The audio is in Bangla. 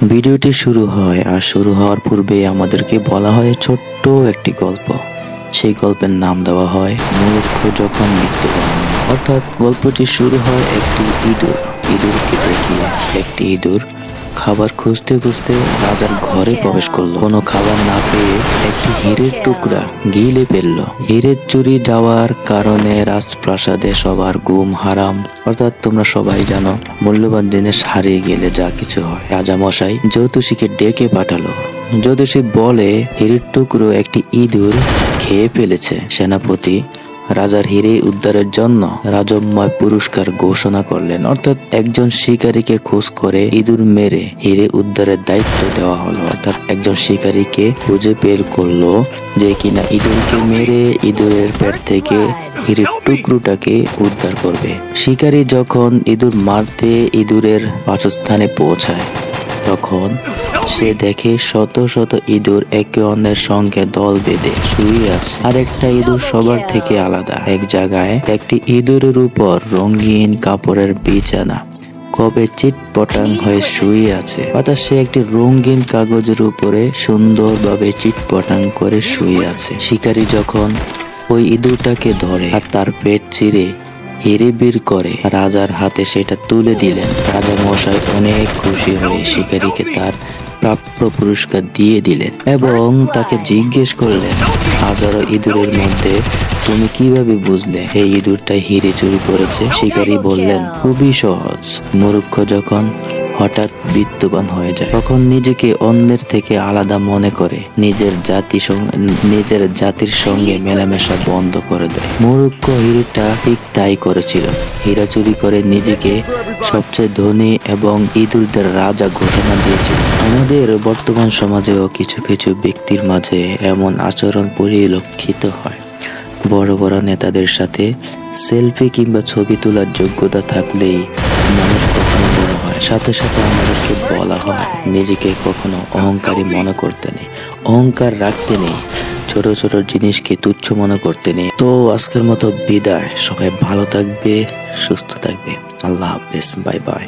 ভিডিওটি শুরু হয় আর শুরু হওয়ার পূর্বে আমাদেরকে বলা হয় ছোট্ট একটি গল্প। সেই গল্পের নাম দেওয়া হয় মূর্খ যখন মৃত্যুবরণ। অর্থাৎ গল্পটি শুরু হয় একটি ইঁদুরকে দেখিয়ে। একটি ইঁদুর খাবার খুঁজতে খুঁজতে রাজার ঘরে প্রবেশ করলো। কোনো খাবার না পেয়ে একটি হীরের টুকরা গিলে ফেলল। হীরের চুরি যাওয়ার কারণে রাজপ্রাসাদে সবার ঘুম হারাম। অর্থাৎ তোমরা সবাই জানো মূল্যবান জিনিস হারিয়ে গেলে যা কিছু হয়। রাজা মশাই জ্যোতিষীকে ডেকে পাঠালো। জ্যোতিষী বলে হীরের টুকরো একটি ইঁদুর খেয়ে ফেলেছে। সেনাপতি রাজার হিরে উদ্ধারের জন্য রাজময় পুরস্কার ঘোষণা করলেন। অর্থাৎ একজন শিকারীকে খোঁজ করে ইঁদুর মেরে হিরে উদ্ধারের দায়িত্ব দেওয়া হলো। অর্থাৎ একজন শিকারীকে খুঁজে বের করলো যে কিনা ইঁদুরকে মেরে ইঁদুরের পেট থেকে হিরের টুকরোটাকে উদ্ধার করবে। শিকারী যখন ইঁদুর মারতে ইঁদুরের বাসস্থানে পৌঁছায় তখন সে দেখে শত শত ইঁদুর একে অন্যের সঙ্গে দল বেঁধে শুয়ে আছে। আর একটা ইঁদুর সবার থেকে আলাদা। এক জায়গায় একটি ইঁদুরের উপর রঙিন কাপড়ের বিছানা কবে চিটপটাং হয়ে শুয়ে আছে। অর্থাৎ সে একটি রঙিন কাগজের উপরে সুন্দরভাবে চিটপটাং করে শুয়ে আছে। শিকারী যখন ওই ইঁদুরটাকে ধরে আর তার পেট চিরে হিরে বের করে রাজার হাতে সেটা তুলে দিলেন। রাজা মশাই অনেক খুশি হয়ে শিকারীকে তার প্রাপ্য পুরস্কার দিয়ে দিলেন এবং তাকে জিজ্ঞেস করলেন, হাজারো ইঁদুরের মধ্যে তুমি কিভাবে বুঝলে এই ইঁদুরটা হিরে চুরি করেছে? শিকারী বললেন, খুবই সহজ। মূর্খ যখন হঠাৎ বিত্তবান হয়ে যায় তখন নিজেকে অন্যের থেকে আলাদা মনে করে নিজের জাতির সঙ্গে মেলামেশা বন্ধ করে দেয়। মূর্খ হিরেটা ঠিক তাই করেছিল। হীরা চুরি করে নিজেকে সবচেয়ে ধনী এবং ইঁদুরদের রাজা ঘোষণা দিয়েছিল। আমাদের বর্তমান সমাজেও কিছু কিছু ব্যক্তির মাঝে এমন আচরণ পরিলক্ষিত হয়। বড় বড় নেতাদের সাথে সেলফি কিংবা ছবি তোলার যোগ্যতা থাকলেই মানুষ কখনো বড় হয়। সাথে সাথে আমাদেরকে বলা হয় নিজেকে কখনো অহংকারী মনে করতে নেই, অহংকার রাখতে নেই, ছোট ছোট জিনিসকে তুচ্ছ মনে করতে নেই। তো আজকের মতো বিদায়। সবাই ভালো থাকবে, সুস্থ থাকবে। আল্লাহ হাফেজ, বাই বাই।